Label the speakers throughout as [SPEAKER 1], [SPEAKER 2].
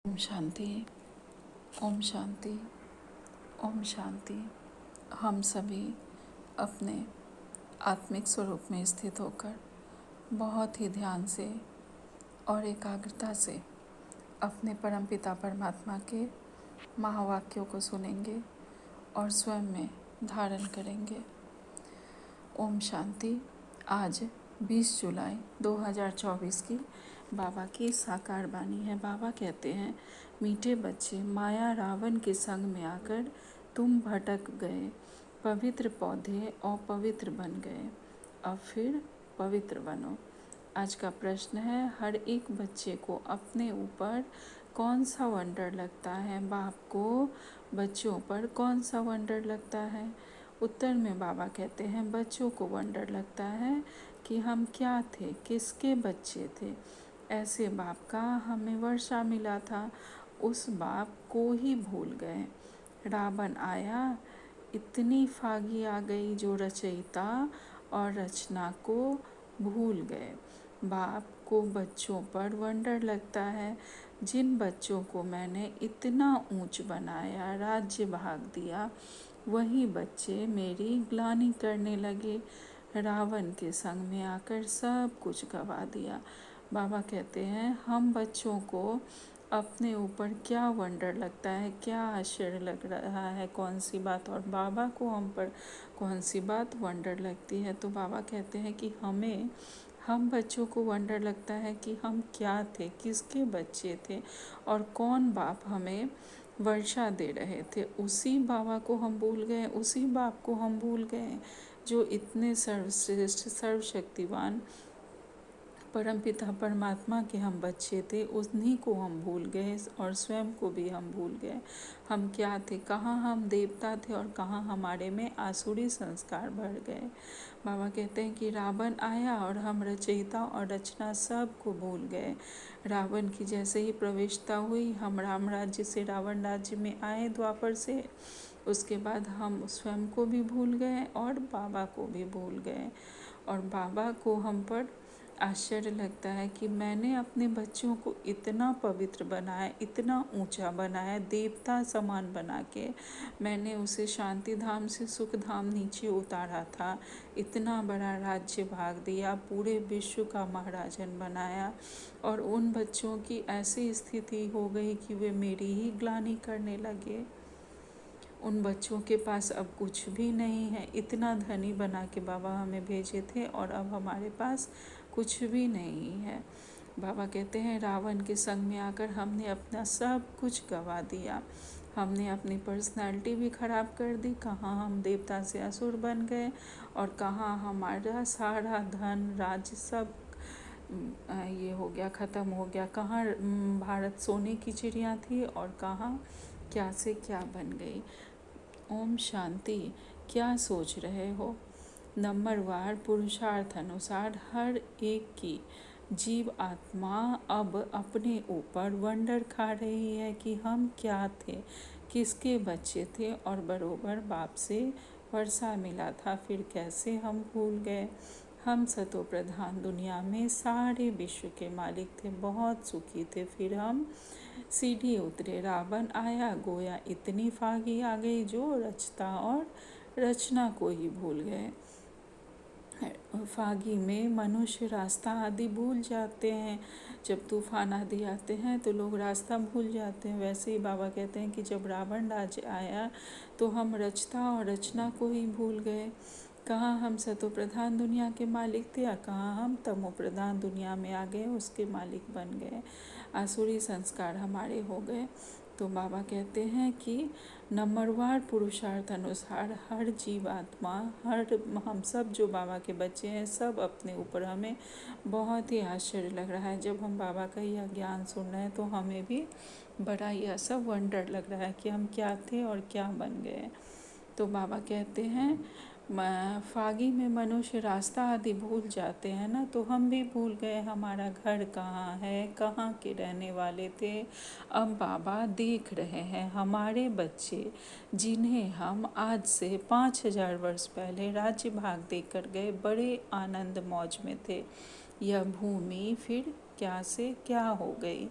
[SPEAKER 1] ओम शांति। ओम शांति। ओम शांति। हम सभी अपने आत्मिक स्वरूप में स्थित होकर बहुत ही ध्यान से और एकाग्रता से अपने परमपिता परमात्मा के महावाक्यों को सुनेंगे और स्वयं में धारण करेंगे। ओम शांति। आज 20 जुलाई 2024 की बाबा की साकार वाणी है। बाबा कहते हैं, मीठे बच्चे, माया रावण के संग में आकर तुम भटक गए, पवित्र पौधे अपवित्र बन गए, अब फिर पवित्र बनो। आज का प्रश्न है, हर एक बच्चे को अपने ऊपर कौन सा वंडर लगता है? बाप को बच्चों पर कौन सा वंडर लगता है? उत्तर में बाबा कहते हैं, बच्चों को वंडर लगता है कि हम क्या थे, किसके बच्चे थे। ऐसे बाप का हमें वर्षा मिला था, उस बाप को ही भूल गए। रावण आया, इतनी फागी आ गई जो रचयिता और रचना को भूल गए। बाप को बच्चों पर वंडर लगता है, जिन बच्चों को मैंने इतना ऊंच बनाया, राज्य भाग दिया, वही बच्चे मेरी ग्लानि करने लगे, रावण के संग में आकर सब कुछ गवा दिया। बाबा कहते हैं, हम बच्चों को अपने ऊपर क्या वंडर लगता है, क्या आश्चर्य लग रहा है, कौन सी बात, और बाबा को हम पर कौन सी बात वंडर लगती है। तो बाबा कहते हैं कि हम बच्चों को वंडर लगता है कि हम क्या थे, किसके बच्चे थे, और कौन बाप हमें वर्षा दे रहे थे। उसी बाबा को हम भूल गए, उसी बाप को हम भूल गए जो इतने सर्वश्रेष्ठ सर्वशक्तिवान परमपिता परमात्मा के हम बच्चे थे। उन्हीं को हम भूल गए और स्वयं को भी हम भूल गए। हम क्या थे, कहाँ हम देवता थे और कहाँ हमारे में आसुरी संस्कार भर गए। बाबा कहते हैं कि रावण आया और हम रचयिता और रचना सब को भूल गए। रावण की जैसे ही प्रविष्टता हुई, हम राम राज्य से रावण राज्य में आए द्वापर से, उसके बाद हम स्वयं को भी भूल गए और बाबा को भी भूल गए। और बाबा को हम पर आश्चर्य लगता है कि मैंने अपने बच्चों को इतना पवित्र बनाया, इतना ऊंचा बनाया, देवता समान बना के मैंने उसे शांति धाम से सुख धाम नीचे उतारा था, इतना बड़ा राज्य भाग दिया, पूरे विश्व का महाराजन बनाया, और उन बच्चों की ऐसी स्थिति हो गई कि वे मेरी ही ग्लानि करने लगे। उन बच्चों के पास अब कुछ भी नहीं है। इतना धनी बना के बाबा हमें भेजे थे और अब हमारे पास कुछ भी नहीं है। बाबा कहते हैं, रावण के संग में आकर हमने अपना सब कुछ गवा दिया, हमने अपनी पर्सनालिटी भी ख़राब कर दी। कहाँ हम देवता से असुर बन गए और कहाँ हमारा सारा धन राज्य सब ये हो गया, ख़त्म हो गया। कहाँ भारत सोने की चिड़िया थी और कहाँ क्या से क्या बन गई। ओम शांति। क्या सोच रहे हो? नंबरवार पुरुषार्थ अनुसार हर एक की जीव आत्मा अब अपने ऊपर वंडर खा रही है कि हम क्या थे, किसके बच्चे थे, और बरोबर बाप से वर्षा मिला था, फिर कैसे हम भूल गए। हम सतो प्रधान दुनिया में सारे विश्व के मालिक थे, बहुत सुखी थे, फिर हम सीढ़ी उतरे, रावण आया, गोया इतनी फागी आ गई जो रचता और रचना को ही भूल गए। फागी में मनुष्य रास्ता आदि भूल जाते हैं। जब तूफान आदि आते हैं तो लोग रास्ता भूल जाते हैं। वैसे ही बाबा कहते हैं कि जब रावण राज्य आया तो हम रचता और रचना को ही भूल गए। कहाँ हम सतो प्रधान दुनिया के मालिक थे, या कहाँ हम तमो प्रधान दुनिया में आ गए, उसके मालिक बन गए। आसुरी संस्कार हमारे हो गए। तो बाबा कहते हैं कि नंबरवार पुरुषार्थ अनुसार हर जीवात्मा, हर हम सब जो बाबा के बच्चे हैं, सब अपने ऊपर, हमें बहुत ही आश्चर्य लग रहा है। जब हम बाबा का यह ज्ञान सुन रहे हैं तो हमें भी बड़ा यह सब वंडर लग रहा है कि हम क्या थे और क्या बन गए। तो बाबा कहते हैं, फागी में मनुष्य रास्ता आदि भूल जाते हैं ना, तो हम भी भूल गए हमारा घर कहाँ है, कहाँ के रहने वाले थे। अब बाबा देख रहे हैं हमारे बच्चे, जिन्हें हम आज से 5000 वर्ष पहले राज्य भाग देकर गए, बड़े आनंद मौज में थे। यह भूमि फिर क्या से क्या हो गई,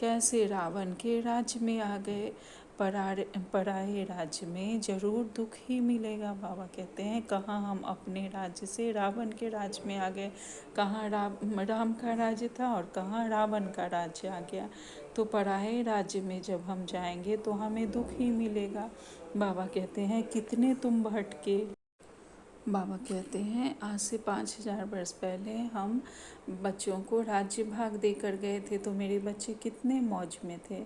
[SPEAKER 1] कैसे रावण के राज्य में आ गए। पराए राज्य में ज़रूर दुख ही मिलेगा। बाबा कहते हैं कहाँ हम अपने राज्य से रावण के राज्य में आ गए, कहाँ राम का राज्य था और कहाँ रावण का राज्य आ गया। तो पराए राज्य में जब हम जाएंगे तो हमें दुख ही मिलेगा। बाबा कहते हैं कितने तुम भटके। बाबा कहते हैं आज से 5000 वर्ष पहले हम बच्चों को राज्य भाग देकर गए थे तो मेरे बच्चे कितने मौज में थे।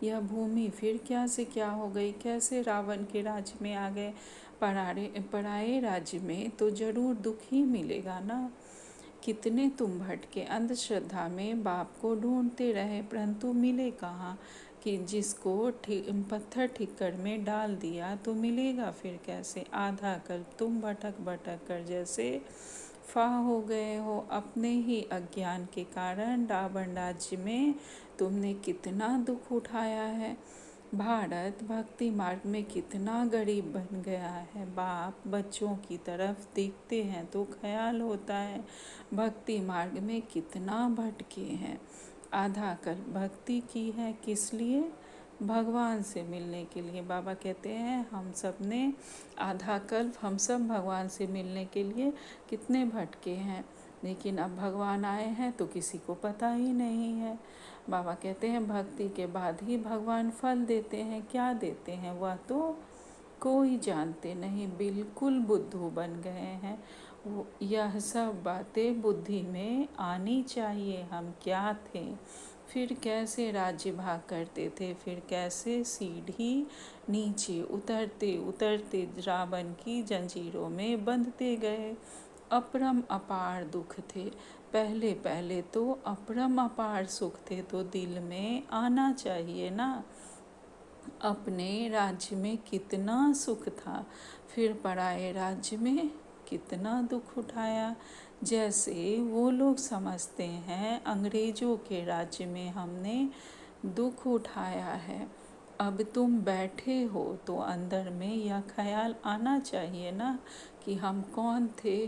[SPEAKER 1] यह भूमि फिर क्या से क्या हो गई, कैसे रावण के राज्य में आ गए। पराए राज्य में तो ज़रूर दुख ही मिलेगा ना। कितने तुम भटके, अंधश्रद्धा में बाप को ढूंढते रहे परंतु मिले कहाँ। कि जिसको पत्थर ठिक्कर में डाल दिया तो मिलेगा फिर कैसे। आधा कल तुम भटक भटक कर जैसे फाह हो गए हो। अपने ही अज्ञान के कारण रावण राज्य में तुमने कितना दुख उठाया है। भारत भक्ति मार्ग में कितना गरीब बन गया है। बाप बच्चों की तरफ देखते हैं तो ख्याल होता है भक्ति मार्ग में कितना भटके हैं। आधा कल भक्ति की है किस लिए, भगवान से मिलने के लिए। बाबा कहते हैं हम सब ने आधा कल्प हम सब भगवान से मिलने के लिए कितने भटके हैं, लेकिन अब भगवान आए हैं तो किसी को पता ही नहीं है। बाबा कहते हैं भक्ति के बाद ही भगवान फल देते हैं। क्या देते हैं वह तो कोई जानते नहीं, बिल्कुल बुद्धू बन गए हैं। यह सब बातें बुद्धि में आनी चाहिए। हम क्या थे, फिर कैसे राज्य भाग करते थे, फिर कैसे सीढ़ी नीचे उतरते उतरते रावण की जंजीरों में बंधते गए। अपरम अपार दुख थे, पहले पहले तो अपरम अपार सुख थे तो दिल में आना चाहिए ना। अपने राज्य में कितना सुख था, फिर पराए राज्य में कितना दुख उठाया। जैसे वो लोग समझते हैं अंग्रेजों के राज्य में हमने दुख उठाया है। अब तुम बैठे हो तो अंदर में यह ख्याल आना चाहिए ना कि हम कौन थे,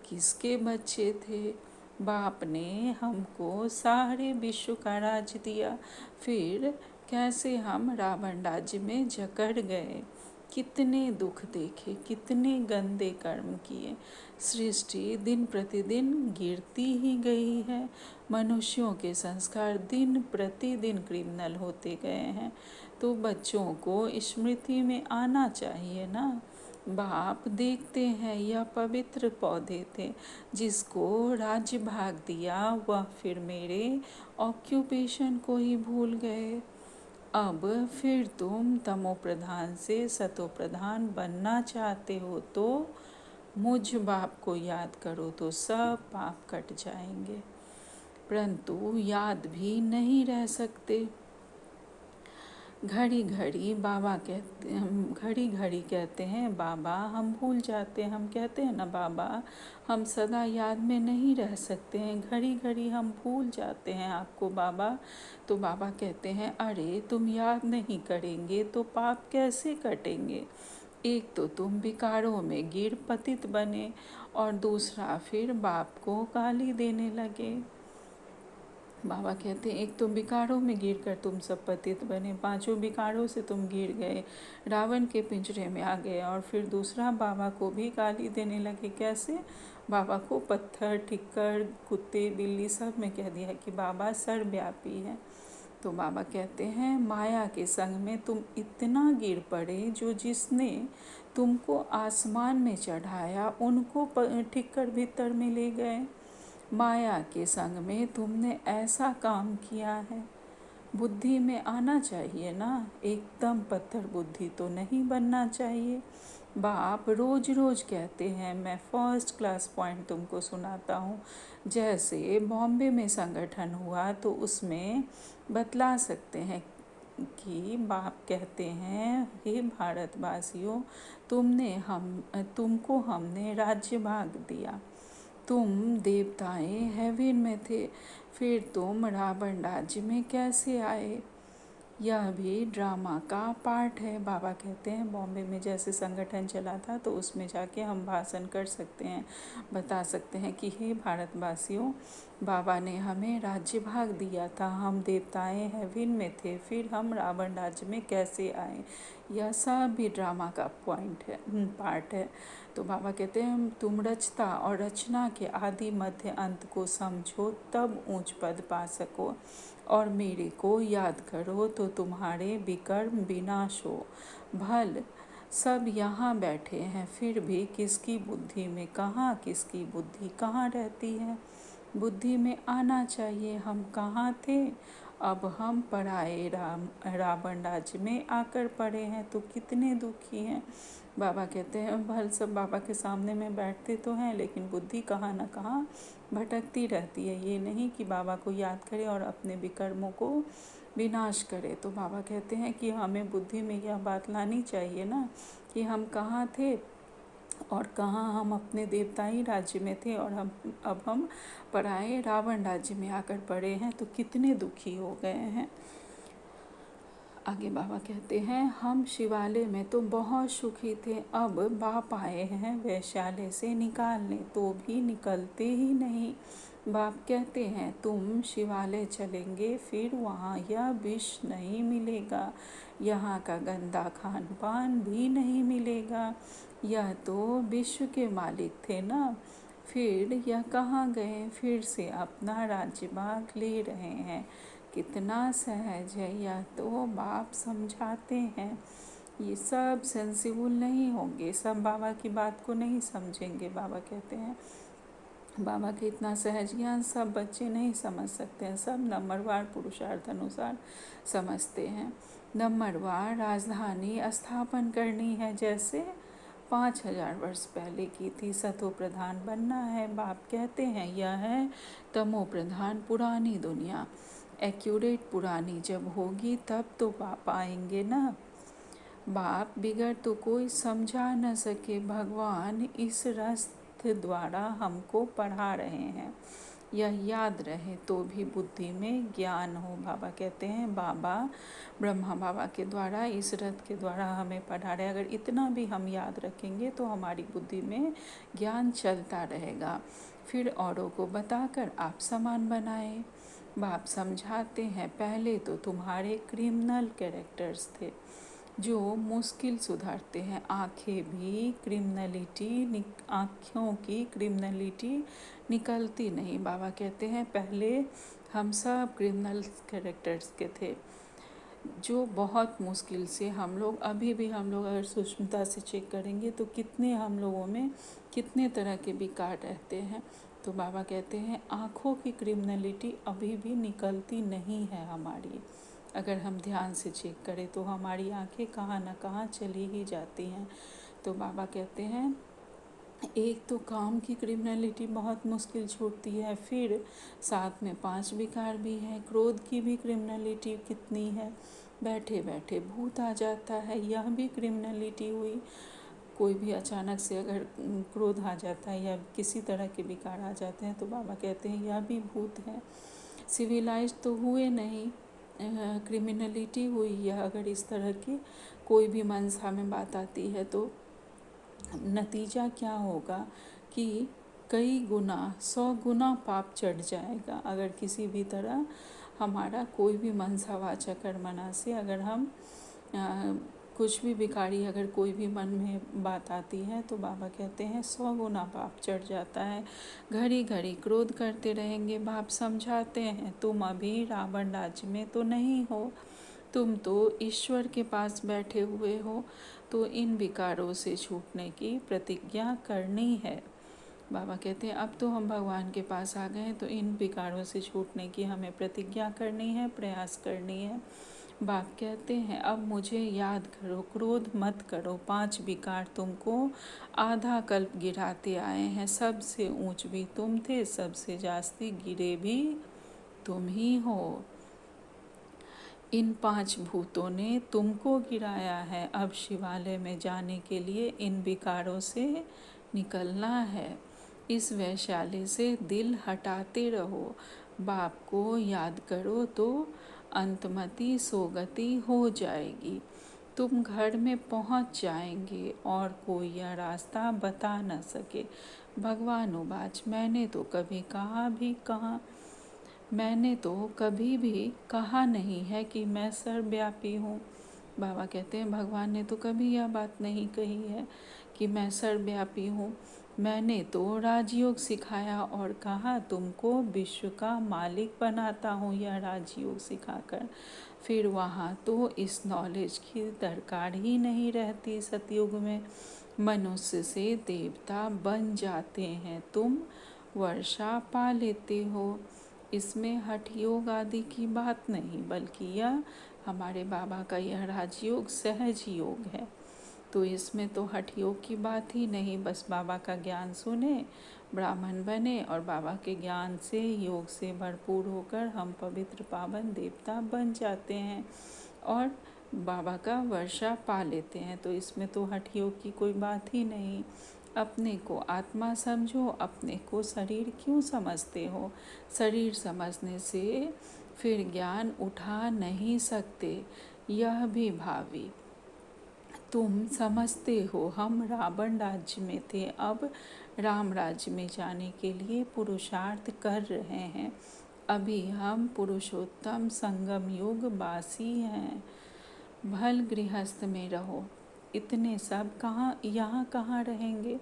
[SPEAKER 1] किसके बच्चे थे। बाप ने हमको सारे विश्व का राज दिया, फिर कैसे हम रावण राज्य में जकड़ गए। कितने दुख देखे, कितने गंदे कर्म किए। सृष्टि दिन प्रतिदिन गिरती ही गई है। मनुष्यों के संस्कार दिन प्रतिदिन क्रिमिनल होते गए हैं। तो बच्चों को स्मृति में आना चाहिए ना। बाप देखते हैं यह पवित्र पौधे थे, जिसको राज्य भाग दिया वह फिर मेरे ऑक्यूपेशन को ही भूल गए। अब फिर तुम तमो प्रधान से सतो प्रधान बनना चाहते हो तो मुझ बाप को याद करो तो सब पाप कट जाएंगे। परंतु याद भी नहीं रह सकते। घड़ी घड़ी कहते हैं बाबा हम भूल जाते हैं। हम कहते हैं ना बाबा हम सदा याद में नहीं रह सकते हैं, घड़ी घड़ी हम भूल जाते हैं आपको बाबा। तो बाबा कहते हैं अरे तुम याद नहीं करेंगे तो पाप कैसे कटेंगे। एक तो तुम विकारों में गिर पतित बने और दूसरा फिर बाप को गाली देने लगे। बाबा कहते हैं एक तो विकारों में गिर कर तुम सब पतित बने, पांचों विकारों से तुम गिर गए, रावण के पिंजरे में आ गए, और फिर दूसरा बाबा को भी गाली देने लगे। कैसे, बाबा को पत्थर ठिक्कर कुत्ते बिल्ली सब में कह दिया कि बाबा सर्वव्यापी है। तो बाबा कहते हैं माया के संग में तुम इतना गिर पड़े जो जिसने तुमको आसमान में चढ़ाया उनको ठिक्कर भीतर में ले गए। माया के संग में तुमने ऐसा काम किया है। बुद्धि में आना चाहिए ना, एकदम पत्थर बुद्धि तो नहीं बनना चाहिए। बाप रोज रोज कहते हैं, मैं फर्स्ट क्लास पॉइंट तुमको सुनाता हूँ। जैसे बॉम्बे में संगठन हुआ तो उसमें बतला सकते हैं कि बाप कहते हैं हे भारतवासियों, तुमको हमने राज्य भाग दिया। तुम देवताएं हेवन में थे, फिर तुम रावण राज्य में कैसे आए। यह भी ड्रामा का पार्ट है। बाबा कहते हैं बॉम्बे में जैसे संगठन चला था तो उसमें जाके हम भाषण कर सकते हैं, बता सकते हैं कि हे भारतवासियों, बाबा ने हमें राज्य भाग दिया था, हम देवताएं हेवन में थे, फिर हम रावण राज्य में कैसे आए। यह सब भी ड्रामा का पॉइंट है, पार्ट है। तो बाबा कहते हैं तुम रचता और रचना के आदि मध्य अंत को समझो, तब ऊंच पद पा सको, और मेरे को याद करो तो तुम्हारे विकर्म विनाश हो। भल सब यहाँ बैठे हैं, फिर भी किसकी बुद्धि में कहाँ, किसकी बुद्धि कहाँ रहती है। बुद्धि में आना चाहिए, हम कहाँ थे, अब हम पराए रावण राज्य में आकर पड़े हैं, तो कितने दुखी हैं। बाबा कहते हैं भल सब बाबा के सामने में बैठते तो हैं, लेकिन बुद्धि कहाँ न कहाँ भटकती रहती है। ये नहीं कि बाबा को याद करे और अपने विकर्मों को विनाश करे। तो बाबा कहते हैं कि हमें बुद्धि में यह बात लानी चाहिए ना कि हम कहाँ थे और कहाँ हम अपने देवताई राज्य में थे, और अब हम पराए रावण राज्य में आकर पड़े हैं, तो कितने दुखी हो गए हैं। आगे बाबा कहते हैं हम शिवालय में तो बहुत सुखी थे, अब बाप आए हैं वैश्यालय से निकालने, तो भी निकलते ही नहीं। बाप कहते हैं तुम शिवालय चलेंगे, फिर वहाँ यह विष नहीं मिलेगा, यहाँ का गंदा खान पान भी नहीं मिलेगा। यह तो विश्व के मालिक थे ना, फिर यह कहाँ गए, फिर से अपना राज्य भाग ले रहे हैं। कितना सहज है, यह तो बाप समझाते हैं। ये सब सेंसिबल नहीं होंगे, सब बाबा की बात को नहीं समझेंगे। बाबा कहते हैं बाबा के इतना सहज ज्ञान सब बच्चे नहीं समझ सकते हैं, सब नंबरवार पुरुषार्थ अनुसार समझते हैं। नंबरवार राजधानी स्थापन करनी है, जैसे 5000 वर्ष पहले की थी, सतो प्रधान बनना है। बाप कहते हैं यह है तमो प्रधान पुरानी दुनिया, एक्यूरेट पुरानी जब होगी तब तो बाप आएंगे ना। बाप बिगड़ तो कोई समझा न सके, भगवान इस रस द्वारा हमको पढ़ा रहे हैं, यह याद रहे तो भी बुद्धि में ज्ञान हो। बाबा कहते हैं बाबा ब्रह्मा बाबा के द्वारा इस रथ के द्वारा हमें पढ़ा रहे, अगर इतना भी हम याद रखेंगे तो हमारी बुद्धि में ज्ञान चलता रहेगा, फिर औरों को बताकर आप समान बनाए। बाप समझाते हैं पहले तो तुम्हारे क्रिमिनल कैरेक्टर्स थे जो मुश्किल सुधारते हैं, आँखें भी क्रिमिनलिटी, आँखों की क्रिमिनलिटी निकलती नहीं। बाबा कहते हैं पहले हम सब क्रिमिनल कैरेक्टर्स के थे, जो बहुत मुश्किल से हम लोग, अभी भी हम लोग अगर सूक्ष्मता से चेक करेंगे तो कितने हम लोगों में कितने तरह के विकार रहते हैं। तो बाबा कहते हैं आँखों की क्रिमिनलिटी अभी भी निकलती नहीं है हमारी, अगर हम ध्यान से चेक करें तो हमारी आंखें कहाँ न कहाँ चली ही जाती हैं। तो बाबा कहते हैं एक तो काम की क्रिमिनलिटी बहुत मुश्किल छूटती है, फिर साथ में 5 विकार भी है, क्रोध की भी क्रिमिनलिटी कितनी है, बैठे बैठे भूत आ जाता है, यह भी क्रिमिनलिटी हुई। कोई भी अचानक से अगर क्रोध आ जाता है या किसी तरह के विकार आ जाते हैं तो बाबा कहते हैं यह भी भूत है। सिविलाइज तो हुए नहीं, क्रिमिनलिटी हुई है। अगर इस तरह की कोई भी मनसा में बात आती है तो नतीजा क्या होगा कि कई गुना 100 गुना पाप चढ़ जाएगा। अगर किसी भी तरह हमारा कोई भी मनसावाचक कर्मणा से अगर हम कुछ भी विकारी अगर कोई भी मन में बात आती है तो बाबा कहते हैं 100 गुना पाप चढ़ जाता है। घड़ी घड़ी क्रोध करते रहेंगे। बाप समझाते हैं तुम अभी रावण राज्य में तो नहीं हो, तुम तो ईश्वर के पास बैठे हुए हो, तो इन विकारों से छूटने की प्रतिज्ञा करनी है। बाबा कहते हैं अब तो हम भगवान के पास आ गए हैं, तो इन विकारों से छूटने की हमें प्रतिज्ञा करनी है, प्रयास करनी है। बाप कहते हैं अब मुझे याद करो, क्रोध मत करो, 5 विकार तुमको आधा कल्प गिराते आए हैं, सबसे ऊंच भी तुम थे, सबसे जास्ती गिरे भी तुम ही हो। इन 5 भूतों ने तुमको गिराया है, अब शिवालय में जाने के लिए इन विकारों से निकलना है। इस वैशाली से दिल हटाते रहो, बाप को याद करो तो अंतमति सोगति हो जाएगी। तुम घर में पहुंच जाएंगे और कोई यह रास्ता बता न सके। भगवान उवाच मैंने तो कभी भी कहा नहीं है कि मैं सर्वव्यापी हूँ। बाबा कहते हैं भगवान ने तो कभी यह बात नहीं कही है कि मैं सर्वव्यापी हूँ। मैंने तो राजयोग सिखाया और कहा तुमको विश्व का मालिक बनाता हूँ यह राजयोग सिखाकर। फिर वहाँ तो इस नॉलेज की दरकार ही नहीं रहती। सतयुग में मनुष्य से देवता बन जाते हैं, तुम वर्षा पा लेते हो। इसमें हठ योग आदि की बात नहीं, बल्कि यह हमारे बाबा का यह राजयोग सहज योग है। तो इसमें तो हठ योग की बात ही नहीं, बस बाबा का ज्ञान सुने, ब्राह्मण बने और बाबा के ज्ञान से योग से भरपूर होकर हम पवित्र पावन देवता बन जाते हैं और बाबा का वर्षा पा लेते हैं। तो इसमें तो हठ योग की कोई बात ही नहीं। अपने को आत्मा समझो, अपने को शरीर क्यों समझते हो? शरीर समझने से फिर ज्ञान उठा नहीं सकते। यह भी भावी तुम समझते हो हम रावण राज्य में थे, अब राम राज्य में जाने के लिए पुरुषार्थ कर रहे हैं। अभी हम पुरुषोत्तम संगम युग वासी हैं। भल गृहस्थ में रहो। इतने सब यहाँ कहाँ रहेंगे?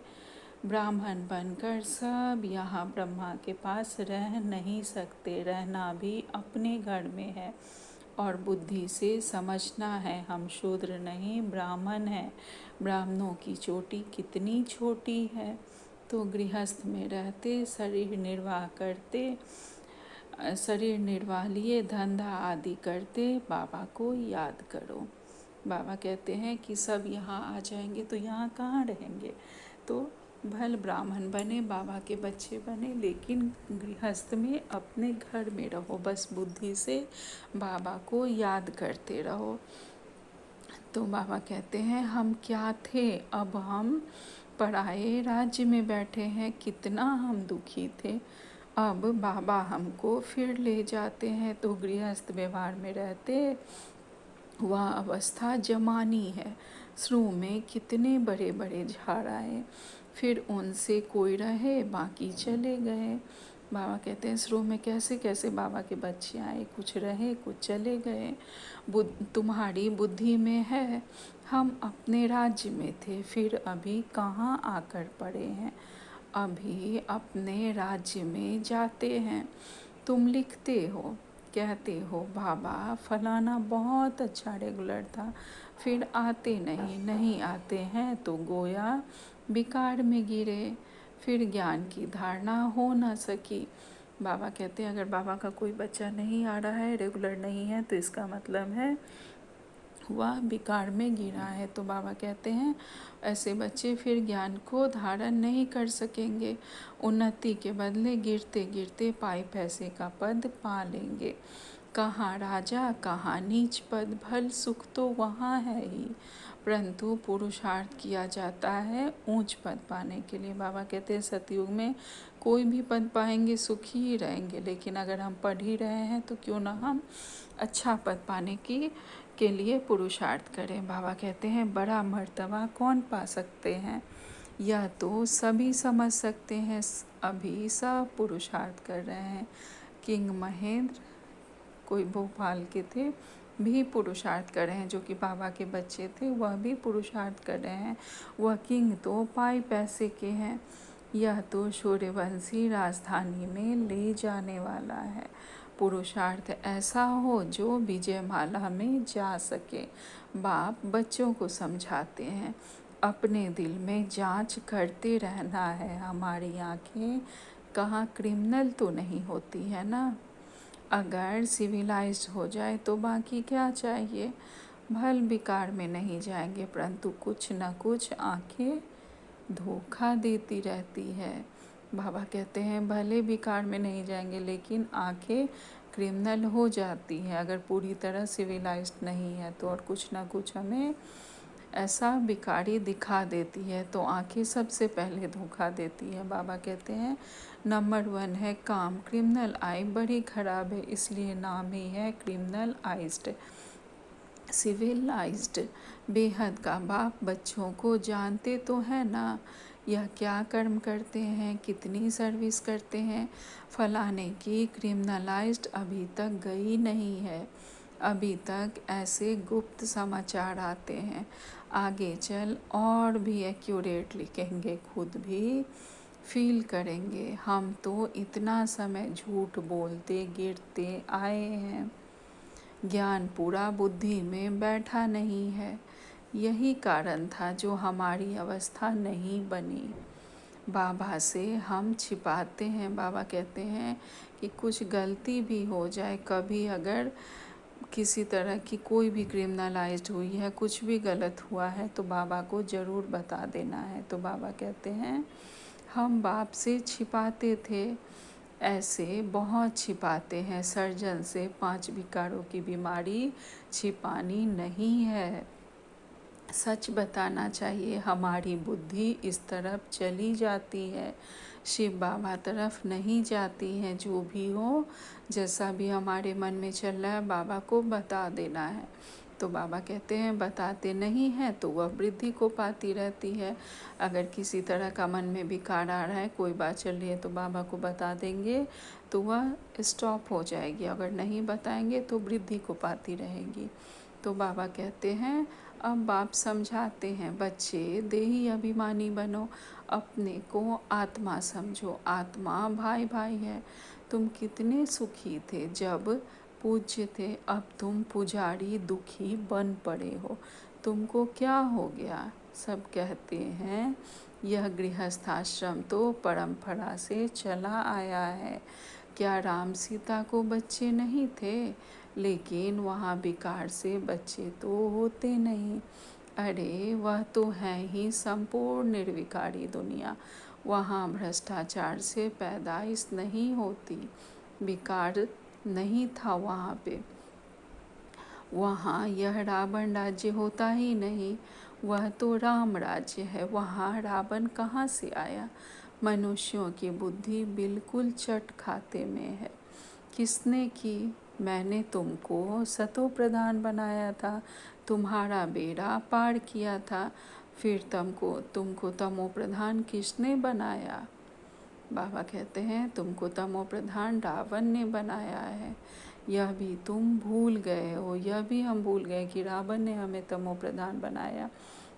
[SPEAKER 1] ब्राह्मण बनकर सब यहाँ ब्रह्मा के पास रह नहीं सकते। रहना भी अपने घर में है और बुद्धि से समझना है हम शूद्र नहीं ब्राह्मण हैं। ब्राह्मणों की चोटी कितनी छोटी है। तो गृहस्थ में रहते शरीर निर्वाह लिए धंधा आदि करते बाबा को याद करो। बाबा कहते हैं कि सब यहाँ आ जाएंगे तो यहाँ कहाँ रहेंगे? तो भल ब्राह्मण बने, बाबा के बच्चे बने, लेकिन गृहस्थ में अपने घर में रहो, बस बुद्धि से बाबा को याद करते रहो। तो बाबा कहते हैं हम क्या थे, अब हम पराए राज्य में बैठे हैं। कितना हम दुखी थे, अब बाबा हमको फिर ले जाते हैं। तो गृहस्थ व्यवहार में रहते वह अवस्था जमानी है। शुरू में कितने बड़े बड़े झाड़ आए, फिर उनसे कोई रहे बाकी चले गए। बाबा कहते हैं शुरू में कैसे कैसे बाबा के बच्चे आए, कुछ रहे कुछ चले गए। तुम्हारी बुद्धि में है हम अपने राज्य में थे, फिर अभी कहाँ आकर पड़े हैं। अभी अपने राज्य में जाते हैं। तुम लिखते हो, कहते हो बाबा फलाना बहुत अच्छा रेगुलर था, फिर आते नहीं आते हैं तो गोया विकार में गिरे, फिर ज्ञान की धारणा हो न सकी। बाबा कहते हैं अगर बाबा का कोई बच्चा नहीं आ रहा है, रेगुलर नहीं है, तो इसका मतलब है वह विकार में गिरा है। तो बाबा कहते हैं ऐसे बच्चे फिर ज्ञान को धारण नहीं कर सकेंगे। उन्नति के बदले गिरते गिरते पाई पैसे का पद पा लेंगे। कहाँ राजा कहाँ नीच पद, भल सुख तो वहाँ है ही, परंतु पुरुषार्थ किया जाता है ऊंच पद पाने के लिए। बाबा कहते हैं सतयुग में कोई भी पद पाएंगे सुखी ही रहेंगे, लेकिन अगर हम पढ़ ही रहे हैं तो क्यों ना हम अच्छा पद पाने के लिए पुरुषार्थ करें। बाबा कहते हैं बड़ा मर्तबा कौन पा सकते हैं, यह तो सभी समझ सकते हैं, अभी सब पुरुषार्थ कर रहे हैं। किंग महेंद्र कोई भोपाल के थे, भी पुरुषार्थ कर रहे हैं, जो कि बाबा के बच्चे थे वह भी पुरुषार्थ कर रहे हैं। वह किंग तो पाई पैसे के हैं, यह तो सूर्यवंशी राजधानी में ले जाने वाला है। पुरुषार्थ ऐसा हो जो विजयमाला में जा सके। बाप बच्चों को समझाते हैं अपने दिल में जांच करते रहना है, हमारी आँखें कहाँ क्रिमिनल तो नहीं होती है ना। अगर सिविलाइज्ड हो जाए तो बाकी क्या चाहिए। भल विकार में नहीं जाएंगे, परंतु कुछ न कुछ आँखें धोखा देती रहती है। बाबा कहते हैं भले विकार में नहीं जाएंगे, लेकिन आँखें क्रिमिनल हो जाती हैं अगर पूरी तरह सिविलाइज्ड नहीं है तो, और कुछ ना कुछ हमें ऐसा भिखारी दिखा देती है तो आंखें सबसे पहले धोखा देती है। बाबा कहते हैं नंबर 1 है काम। क्रिमिनल आई बड़ी खराब है, इसलिए नाम ही है क्रिमिनल आइज्ड। सिविलाइज्ड बेहद का बाप बच्चों को जानते तो है ना, यह क्या कर्म करते हैं, कितनी सर्विस करते हैं। फलाने की क्रिमिनलाइज्ड अभी तक गई नहीं है, अभी तक ऐसे गुप्त समाचार आते हैं। आगे चल और भी एक्यूरेट लिखेंगे, खुद भी फील करेंगे। हम तो इतना समय झूठ बोलते गिरते आए हैं, ज्ञान पूरा बुद्धि में बैठा नहीं है। यही कारण था जो हमारी अवस्था नहीं बनी। बाबा से हम छिपाते हैं। बाबा कहते हैं कि कुछ गलती भी हो जाए, कभी अगर किसी तरह की कोई भी क्रिमिनलाइज्ड हुई है, कुछ भी गलत हुआ है तो बाबा को ज़रूर बता देना है। तो बाबा कहते हैं हम बाप से छिपाते थे, ऐसे बहुत छिपाते हैं। सर्जन से 5 विकारों की बीमारी छिपानी नहीं है, सच बताना चाहिए। हमारी बुद्धि इस तरफ चली जाती है, शिव बाबा तरफ नहीं जाती है। जो भी हो, जैसा भी हमारे मन में चल रहा है, बाबा को बता देना है। तो बाबा कहते हैं बताते नहीं हैं तो वह वृद्धि को पाती रहती है। अगर किसी तरह का मन में विकार आ रहा है, कोई बात चल रही है, तो बाबा को बता देंगे तो वह स्टॉप हो जाएगी। अगर नहीं बताएंगे तो वृद्धि को पाती रहेगी। तो बाबा कहते हैं अब बाप समझाते हैं बच्चे देही अभिमानी बनो, अपने को आत्मा समझो। आत्मा भाई भाई है। तुम कितने सुखी थे जब पूज्य थे, अब तुम पुजारी दुखी बन पड़े हो। तुमको क्या हो गया? सब कहते हैं यह गृहस्थाश्रम तो परंपरा से चला आया है। क्या राम सीता को बच्चे नहीं थे? लेकिन वहाँ विकार से बच्चे तो होते नहीं। अरे वह तो है ही संपूर्ण निर्विकारी दुनिया। वहाँ भ्रष्टाचार से पैदाइश नहीं होती, विकार नहीं था वहाँ पे। वहाँ यह रावण राज्य होता ही नहीं, वह तो राम राज्य है। वहाँ रावण कहाँ से आया? मनुष्यों की बुद्धि बिल्कुल चट खाते में है। किसने की? मैंने तुमको सतो प्रधान बनाया था, तुम्हारा बेड़ा पार किया था। फिर तुमको तमो प्रधान किसने बनाया? बाबा कहते हैं तुमको तमो प्रधान रावण ने बनाया है। यह भी तुम भूल गए हो, यह भी हम भूल गए कि रावण ने हमें तमो प्रधान बनाया।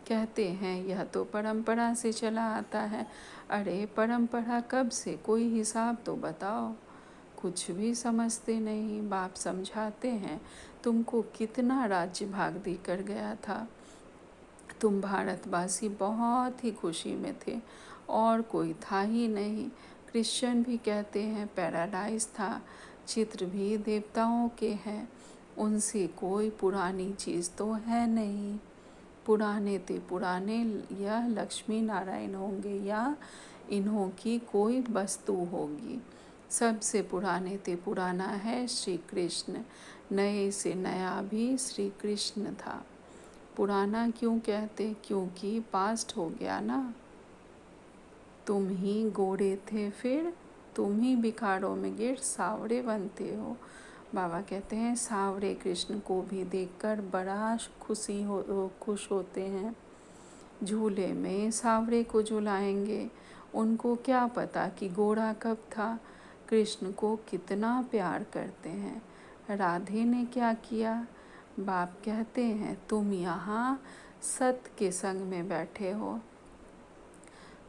[SPEAKER 1] कहते हैं यह तो परंपरा से चला आता है। अरे परंपरा कब से? कोई हिसाब तो बताओ। कुछ भी समझते नहीं। बाप समझाते हैं तुमको कितना राज्य भाग देकर गया था। तुम भारतवासी बहुत ही खुशी में थे और कोई था ही नहीं। क्रिश्चियन भी कहते हैं पैराडाइज था। चित्र भी देवताओं के हैं, उनसे कोई पुरानी चीज़ तो है नहीं। पुराने ते पुराने या लक्ष्मी नारायण होंगे या इन्हों की कोई वस्तु होगी। सबसे पुराने ते पुराना है श्री कृष्ण, नए से नया भी श्री कृष्ण था। पुराना क्यों कहते? क्योंकि पास्ट हो गया ना। तुम ही गोरे थे, फिर तुम ही बिखारों में गिर सावरे बनते हो। बाबा कहते हैं सावरे कृष्ण को भी देखकर बड़ा खुश होते हैं। झूले में सावरे को झुलाएंगे। उनको क्या पता कि गोरा कब था। कृष्ण को कितना प्यार करते हैं। राधे ने क्या किया? बाप कहते हैं तुम यहाँ सत के संग में बैठे हो,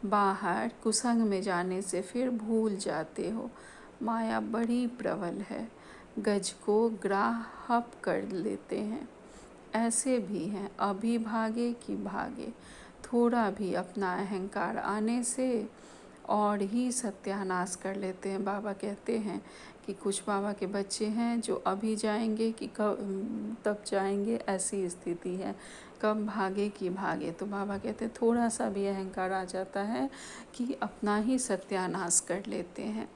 [SPEAKER 1] बाहर कुसंग में जाने से फिर भूल जाते हो। माया बड़ी प्रबल है, गज को ग्राहप कर लेते हैं। ऐसे भी हैं अभी भागे कि भागे। थोड़ा भी अपना अहंकार आने से और ही सत्यानाश कर लेते हैं। बाबा कहते हैं कि कुछ बाबा के बच्चे हैं जो अभी जाएंगे कि कब तब जाएंगे, ऐसी स्थिति है। कब भागे कि भागे। तो बाबा कहते हैं थोड़ा सा भी अहंकार आ जाता है कि अपना ही सत्यानाश कर लेते हैं।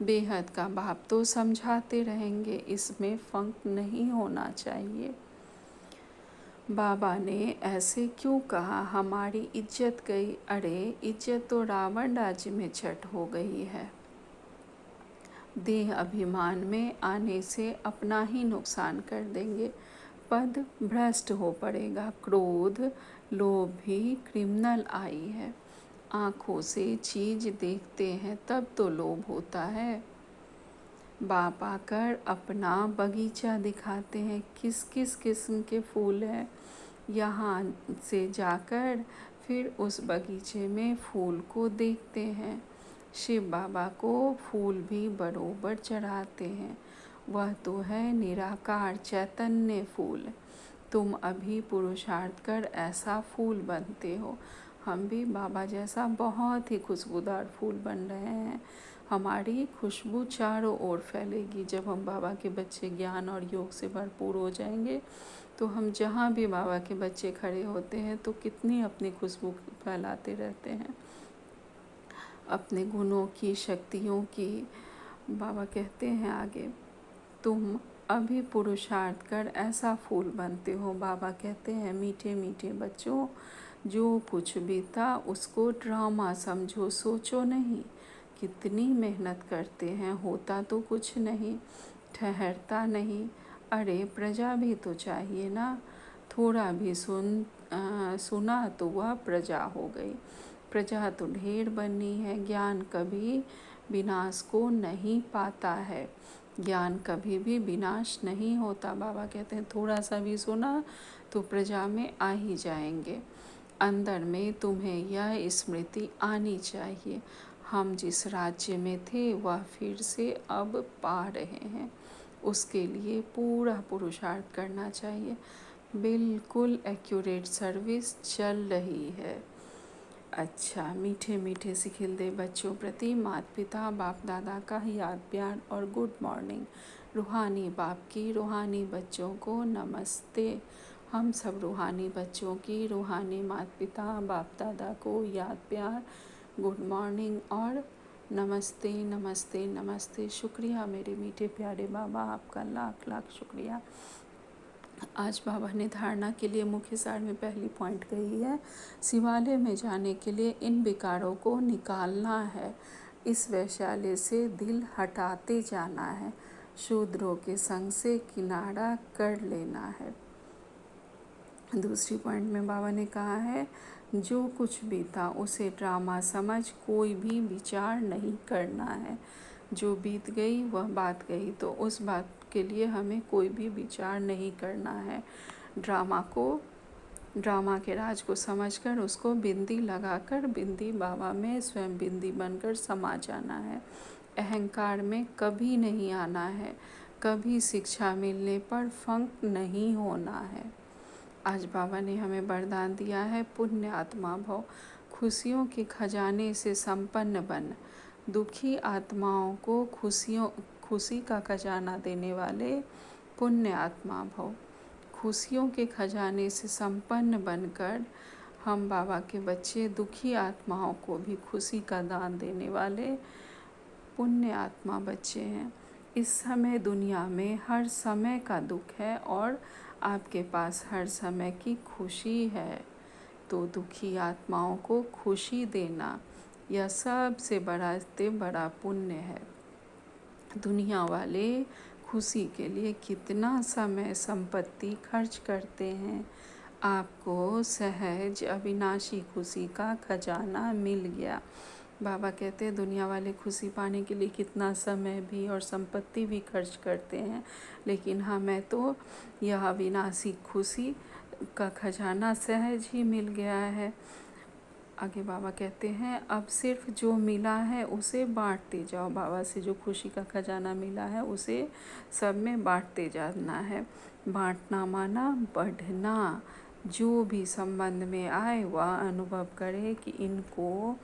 [SPEAKER 1] बेहद का बाप तो समझाते रहेंगे, इसमें फंक नहीं होना चाहिए। बाबा ने ऐसे क्यों कहा, हमारी इज्जत गई। अरे इज्जत तो रावण राज्य में छट हो गई है। देह अभिमान में आने से अपना ही नुकसान कर देंगे। पद भ्रष्ट हो पड़ेगा। क्रोध लोभ भी क्रिमिनल आई है। आँखों से चीज देखते हैं तब तो लोभ होता है। बाप आकर अपना बगीचा दिखाते हैं, किस किस किस्म के फूल हैं। यहाँ से जाकर फिर उस बगीचे में फूल को देखते हैं। शिव बाबा को फूल भी बरोबर चढ़ाते हैं। वह तो है निराकार चैतन्य फूल। तुम अभी पुरुषार्थ कर ऐसा फूल बनते हो। हम भी बाबा जैसा बहुत ही खुशबूदार फूल बन रहे हैं। हमारी खुशबू चारों ओर फैलेगी। जब हम बाबा के बच्चे ज्ञान और योग से भरपूर हो जाएंगे तो हम जहाँ भी बाबा के बच्चे खड़े होते हैं तो कितनी अपनी खुशबू फैलाते रहते हैं, अपने गुणों की, शक्तियों की। बाबा कहते हैं आगे, तुम अभी पुरुषार्थ कर ऐसा फूल बनते हो। बाबा कहते हैं, मीठे मीठे बच्चों, जो कुछ भी था उसको ड्रामा समझो, सोचो नहीं। कितनी मेहनत करते हैं, होता तो कुछ नहीं, ठहरता नहीं। अरे प्रजा भी तो चाहिए ना। थोड़ा भी सुना तो वह प्रजा हो गई। प्रजा तो ढेर बनी है। ज्ञान कभी विनाश को नहीं पाता है। ज्ञान कभी भी विनाश नहीं होता। बाबा कहते हैं थोड़ा सा भी सुना तो प्रजा में आ ही जाएंगे। अंदर में तुम्हें यह स्मृति आनी चाहिए, हम जिस राज्य में थे वह फिर से अब पा रहे हैं। उसके लिए पूरा पुरुषार्थ करना चाहिए। बिल्कुल एक्यूरेट सर्विस चल रही है। अच्छा, मीठे मीठे सिखिलदे बच्चों प्रति माता पिता बाप दादा का याद प्यार और गुड मॉर्निंग। रूहानी बाप की रूहानी बच्चों को नमस्ते। हम सब रूहानी बच्चों की रूहानी माता पिता बाप दादा को याद प्यार, गुड मॉर्निंग और नमस्ते नमस्ते नमस्ते। शुक्रिया मेरे मीठे प्यारे बाबा, आपका लाख लाख शुक्रिया। आज बाबा ने धारणा के लिए मुख्य सार में पहली पॉइंट कही है, शिवालय में जाने के लिए इन विकारों को निकालना है। इस वैशाल्य से दिल हटाते जाना है। शूद्रों के संग से किनारा कर लेना है। दूसरी पॉइंट में बाबा ने कहा है, जो कुछ भी था उसे ड्रामा समझ कोई भी विचार नहीं करना है। जो बीत गई वह बात गई, तो उस बात के लिए हमें कोई भी विचार नहीं करना है। ड्रामा के राज को समझकर उसको बिंदी लगाकर बिंदी बाबा में स्वयं बिंदी बनकर समा जाना है। अहंकार में कभी नहीं आना है। कभी शिक्षा मिलने पर फंक नहीं होना है। आज बाबा ने हमें वरदान दिया है, पुण्य आत्मा भव, खुशियों के खजाने से संपन्न बन। दुखी आत्माओं को खुशी का खजाना देने वाले पुण्य आत्मा भव। खुशियों के खजाने से संपन्न बनकर हम बाबा के बच्चे दुखी आत्माओं को भी खुशी का दान देने वाले पुण्य आत्मा बच्चे हैं। इस समय दुनिया में हर समय का दुख है और आपके पास हर समय की खुशी है। तो दुखी आत्माओं को खुशी देना यह सबसे बड़ा पुण्य है। दुनिया वाले खुशी के लिए कितना समय संपत्ति खर्च करते हैं। आपको सहज अविनाशी खुशी का खजाना मिल गया। बाबा कहते हैं दुनिया वाले खुशी पाने के लिए कितना समय भी और संपत्ति भी खर्च करते हैं, लेकिन हमें तो यह अविनाशी खुशी का खजाना सहज ही मिल गया है। आगे बाबा कहते हैं, अब सिर्फ जो मिला है उसे बांटते जाओ। बाबा से जो खुशी का खजाना मिला है उसे सब में बांटते जाना है। बांटना माना बढ़ना। जो भी संबंध में आए वह अनुभव करे कि इनको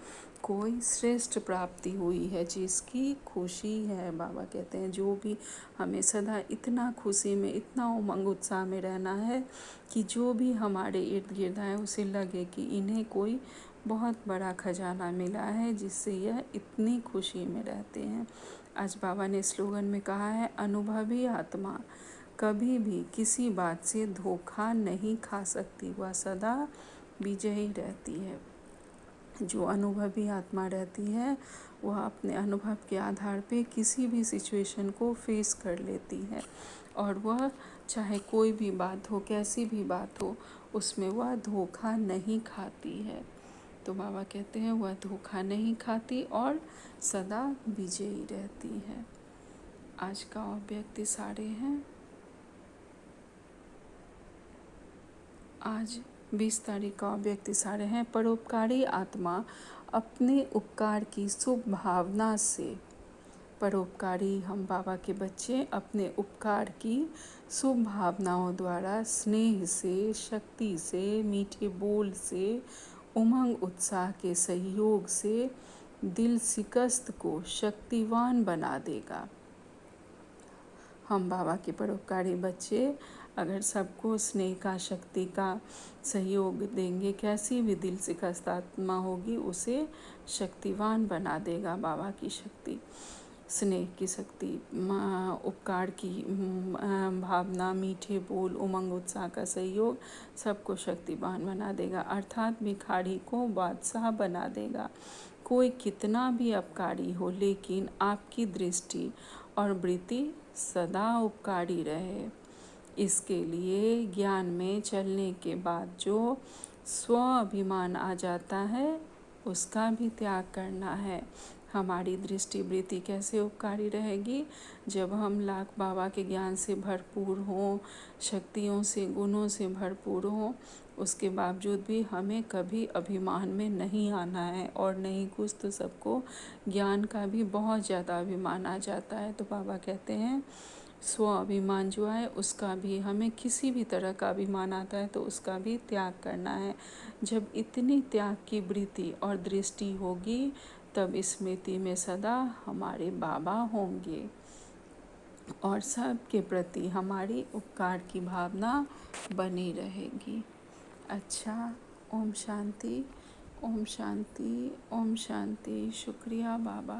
[SPEAKER 1] कोई श्रेष्ठ प्राप्ति हुई है, जिसकी खुशी है। बाबा कहते हैं जो भी हमें सदा इतना खुशी में, इतना उमंग उत्साह में रहना है कि जो भी हमारे इर्द गिर्द आए उसे लगे कि इन्हें कोई बहुत बड़ा खजाना मिला है, जिससे यह इतनी खुशी में रहते हैं। आज बाबा ने स्लोगन में कहा है, अनुभवी आत्मा कभी भी किसी बात से धोखा नहीं खा सकती, वह सदा विजयी रहती है। जो अनुभवी आत्मा रहती है वह अपने अनुभव के आधार पे किसी भी सिचुएशन को फेस कर लेती है, और वह चाहे कोई भी बात हो, कैसी भी बात हो, उसमें वह धोखा नहीं खाती है। तो बाबा कहते हैं वह धोखा नहीं खाती और सदा विजयी रहती है। आज का अव्यक्त इशारे हैं। आज 20 तारीख का अव्यक्त इशारे हैं। परोपकारी आत्मा अपने उपकार की शुभ भावना से, परोपकारी हम बाबा के बच्चे अपने उपकार की शुभ भावनाओं द्वारा स्नेह से, शक्ति से, मीठे बोल से, उमंग उत्साह के सहयोग से दिल शिकस्त को शक्तिवान बना देगा। हम बाबा के परोपकारी बच्चे अगर सबको स्नेह का, शक्ति का सहयोग देंगे, कैसी भी दिल शिकस्त आत्मा होगी उसे शक्तिवान बना देगा बाबा की शक्ति, स्नेह की शक्ति, उपकार की भावना, मीठे बोल, उमंग उत्साह का सहयोग सबको शक्तिवान बना देगा, अर्थात भिखारी को बादशाह बना देगा। कोई कितना भी अपकारी हो, लेकिन आपकी दृष्टि और वृत्ति सदा उपकारी रहे। इसके लिए ज्ञान में चलने के बाद जो स्व अभिमान आ जाता है उसका भी त्याग करना है। हमारी दृष्टि वृत्ति कैसे उपकारी रहेगी? जब हम लाख बाबा के ज्ञान से भरपूर हों, शक्तियों से, गुणों से भरपूर हों, उसके बावजूद भी हमें कभी अभिमान में नहीं आना है। और नहीं कुछ तो सबको ज्ञान का भी बहुत ज़्यादा अभिमान आ जाता है। तो बाबा कहते हैं स्व अभिमान जो है उसका भी, हमें किसी भी तरह का अभिमान आता है तो उसका भी त्याग करना है। जब इतनी त्याग की वृत्ति और दृष्टि होगी तब स्मृति में सदा हमारे बाबा होंगे और सबके प्रति हमारी उपकार की भावना बनी रहेगी। अच्छा, ओम शांति, ओम शांति, ओम शांति। शुक्रिया बाबा।